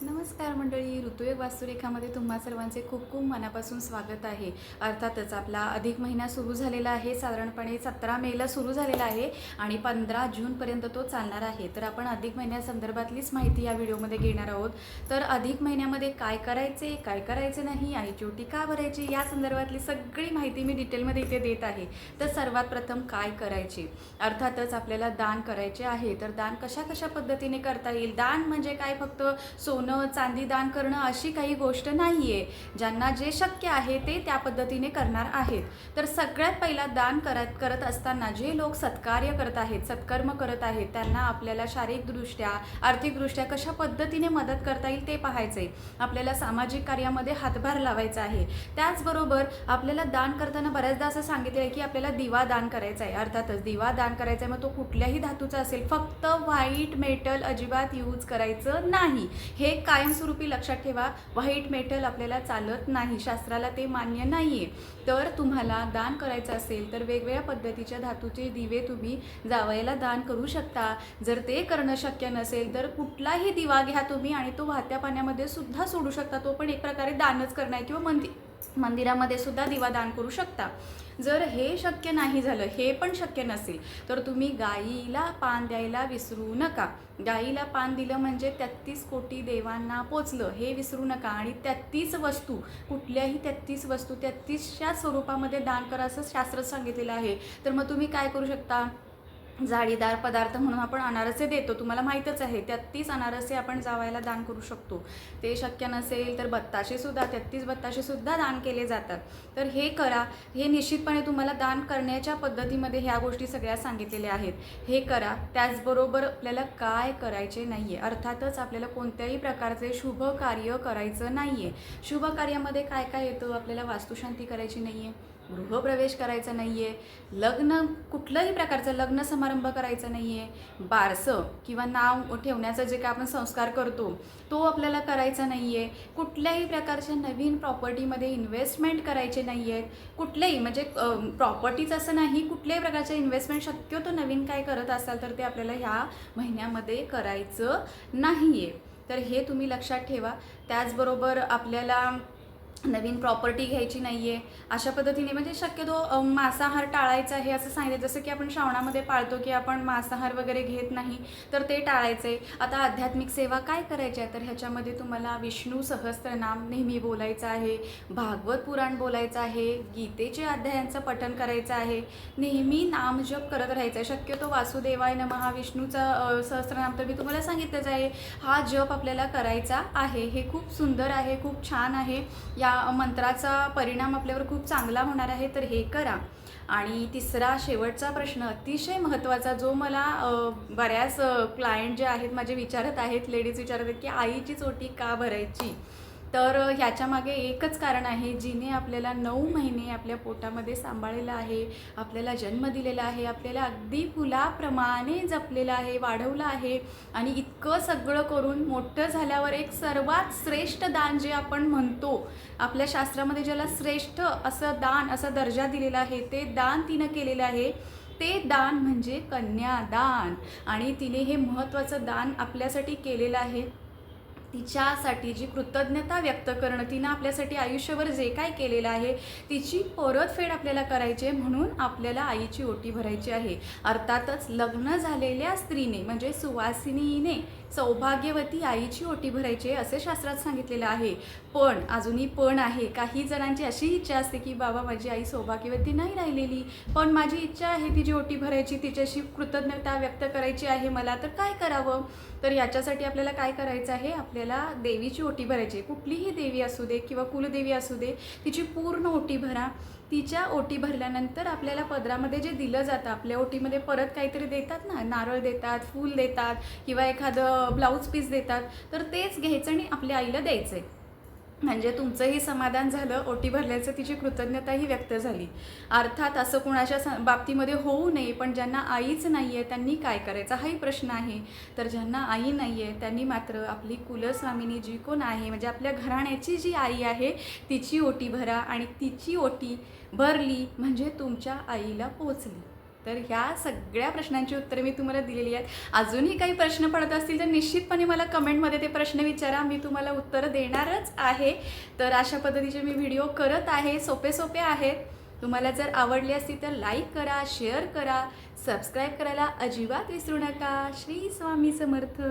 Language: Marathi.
नमस्कार मंडळी, ऋतुयोग वास्तुरेखामध्ये तुम्हा सर्वांचे खूप खूप मनापासून स्वागत आहे. अर्थातच आपला अधिक महिना सुरू झालेला आहे. साधारणपणे 17 मेला सुरू झालेला आहे आणि 15 जूनपर्यंत तो चालणार आहे. तर आपण अधिक महिन्यासंदर्भातलीच माहिती या व्हिडिओमध्ये घेणार आहोत. तर अधिक महिन्यामध्ये काय करायचे, काय करायचे नाही, आईची ओटी का भरायची, या संदर्भातली सगळी माहिती मी डिटेलमध्ये इथे देत आहे. तर सर्वात प्रथम काय करायचे, अर्थातच आपल्याला दान करायचे आहे. तर दान कशा कशा पद्धतीने करता येईल. दान म्हणजे काय, फक्त सोनं चांदी दान करणं अशी काही गोष्ट नाही आहे. ज्यांना जे शक्य आहे ते त्या पद्धतीने करणार आहेत. तर सगळ्यात पहिला दान करत असताना जे लोक सत्कार्य करत आहेत, सत्कर्म करत आहेत, त्यांना आपल्याला शारीरिकदृष्ट्या आर्थिकदृष्ट्या कशा पद्धतीने मदत करता येईल ते पाहायचं आहे. आपल्याला सामाजिक कार्यामध्ये हातभार लावायचा आहे. त्याचबरोबर आपल्याला दान करताना बऱ्याचदा असं सांगितलं आहे की आपल्याला दिवा दान करायचा आहे. अर्थातच दिवा दान करायचा आहे, मग तो कुठल्याही धातूचा असेल, फक्त व्हाईट मेटल अजिबात यूज करायचं नाही. हे कायमस्वरूपी लक्षात ठेवा. व्हाईट मेटल आपल्याला चालत नाही, शास्त्राला ते मान्य नाही आहे. तर तुम्हाला दान करायचं असेल तर वेगवेगळ्या पद्धतीच्या धातूचे दिवे तुम्ही जावयाला दान करू शकता. जर ते करणं शक्य नसेल तर कुठलाही दिवा घ्या तुम्ही आणि तो वाहत्या पाण्यामध्ये सुद्धा सोडू शकता. तो पण एक प्रकारे दानच करणं आहे, किंवा मंदिरामध्ये सुद्धा दिवा दान करू शकता. जर हे शक्य नाही झालं, हे पण शक्य नसेल, तर तुम्ही गाईला पान द्यायला विसरू नका. गाईला पान दिलं म्हणजे 33 कोटी देवांना पोचलं, हे विसरू नका. आणि 33 वस्तू, कुठल्याही 33 वस्तू 33च्या स्वरूपामध्ये दान करा असं शास्त्रात सांगितलेलं आहे. तर मग तुम्ही काय करू शकता, जाळीदार पदार्थ म्हणून आपण अनारसे देतो, तुम्हाला माहीतच आहे. 33 अनारसे आपण जावायला दान करू शकतो. ते शक्य नसेल तर बत्ताशेसुद्धा, 33 बत्ताशेसुद्धा दान केले जातात. तर हे करा. हे निश्चितपणे तुम्हाला दान करण्याच्या पद्धतीमध्ये ह्या गोष्टी सगळ्या सांगितलेल्या आहेत. हे करा. त्याचबरोबर आपल्याला काय करायचे नाही आहे, अर्थातच आपल्याला कोणत्याही प्रकारचे शुभ कार्य करायचं नाही आहे. शुभ कार्यामध्ये काय काय येतं, आपल्याला वास्तुशांती करायची नाही आहे, गृहप्रवेश करायचा नाही आहे, लग्न कुठल्याही प्रकारचं लग्न समारंभ करायचा नाही आहे, बारसं किंवा नाव ठेवण्याचं जे काय आपण संस्कार करतो तो आपल्याला करायचा नाही आहे, कुठल्याही प्रकारच्या नवीन प्रॉपर्टीमध्ये इन्व्हेस्टमेंट करायचे नाही आहेत. कुठल्याही म्हणजे प्रॉपर्टीच असं नाही, कुठल्याही प्रकारचे इन्व्हेस्टमेंट शक्यतो नवीन काय करत असाल तर ते आपल्याला ह्या महिन्यामध्ये करायचं नाही आहे. तर हे तुम्ही लक्षात ठेवा. त्याचबरोबर आपल्याला नवीन प्रॉपर्टी घ्यायची नाही आहे. अशा पद्धतीने म्हणजे शक्यतो मांसाहार टाळायचा आहे असं सांगितलं. जसं की आपण श्रावणामध्ये पाळतो की आपण मांसाहार वगैरे घेत नाही, तर ते टाळायचं आहे. आता आध्यात्मिक सेवा काय करायची आहे, तर ह्याच्यामध्ये तुम्हाला विष्णू सहस्त्रनाम नेहमी बोलायचं आहे, भागवत पुराण बोलायचं आहे, गीतेचे अध्यायांचं पठण करायचं आहे, नेहमी नामजप करत राहायचं आहे. शक्यतो वासुदेवाय नमः विष्णूचा सहस्त्रनाम तर मी तुम्हाला सांगितलंच आहे, हा जप आपल्याला करायचा आहे. हे खूप सुंदर आहे, खूप छान आहे. या मंत्राचा परिणाम आपल्यावर खूप चांगला होणार आहे. तर हे करा. आणि तिसरा शेवटचा प्रश्न अतिशय महत्त्वाचा, जो मला बऱ्याच क्लायंट जे आहेत माझे विचारत आहेत, लेडीज विचारत आहेत की आईचीच ओटी का भरायची. तर ह्याच्यामागे एकच कारण आहे, जिने आपल्याला 9 महिने आपल्या पोटामध्ये सांभाळलेलं आहे, आपल्याला जन्म दिलेला आहे, आपल्याला अगदी फुलाप्रमाणे जपलेलं आहे, वाढवलं आहे. आणि इतकं सगळं करून मोठं झाल्यावर एक सर्वात श्रेष्ठ दान जे आपण म्हणतो, आपल्या शास्त्रामध्ये ज्याला श्रेष्ठ असं दान असा दर्जा दिलेला आहे, ते दान तिनं केलेलं आहे. ते दान म्हणजे कन्यादान. आणि तिने हे महत्त्वाचं दान आपल्यासाठी केलेलं आहे. तिच्यासाठी जी कृतज्ञता व्यक्त करणं, तिनं आपल्यासाठी आयुष्यभर जे काय केलेलं आहे तिची परतफेड आपल्याला करायची आहे, म्हणून आपल्याला आईची ओटी भरायची आहे. अर्थातच लग्न झालेल्या स्त्रीने म्हणजे सुवासिनीने, सौभाग्यवती आईची ओटी भरायची आहे असे शास्त्रात सांगितलेलं आहे. पण अजूनही पण आहे, काही जणांची अशी इच्छा असते की बाबा माझी आई सौभाग्यवती नाही राहिलेली, पण माझी इच्छा आहे तिची ओटी भरायची, तिच्याशी कृतज्ञता व्यक्त करायची आहे मला, तर काय करावं. तर याच्यासाठी आपल्याला काय करायचं आहे, आपल्याला देवीची ओटी भरायची. कुठलीही देवी असू दे किंवा कुलदेवी असू दे, तिची पूर्ण ओटी भरा. तिच्या ओटी भरल्यानंतर आपल्याला पदरामध्ये जे दिलं जातं, आपल्या ओटीमध्ये परत काहीतरी देतात ना, नारळ देतात, फूल देतात किंवा एखादं ब्लाऊज पीस देतात, तर तेच घ्यायचं आणि आपल्या आईला द्यायचं आहे. म्हणजे तुमचंही समाधान झालं, ओटी भरल्याचं तिची कृतज्ञताही व्यक्त झाली. अर्थात असं कुणाच्या बाबतीमध्ये होऊ नये, पण ज्यांना आईच नाही आहे त्यांनी काय करायचं हाही प्रश्न आहे. तर ज्यांना आई नाही आहे त्यांनी मात्र आपली कुलस्वामिनी जी कोण आहे, म्हणजे आपल्या घराण्याची जी आई आहे तिची ओटी भरा. आणि तिची ओटी भरली म्हणजे तुमच्या आईला पोचली. तर ह्या सगळ्या प्रश्नांची उत्तरे मी तुम्हाला दिलेली आहेत. अजूनही काही प्रश्न पडत असतील तर निश्चितपणे मला कमेंटमध्ये ते प्रश्न विचारा, मी तुम्हाला उत्तरं देणारच आहे. तर अशा पद्धतीचे मी व्हिडिओ करत आहे, सोपे सोपे आहेत. तुम्हाला जर आवडली असतील तर लाईक करा, शेअर करा, सबस्क्राईब करायला अजिबात विसरू नका. श्री स्वामी समर्थ.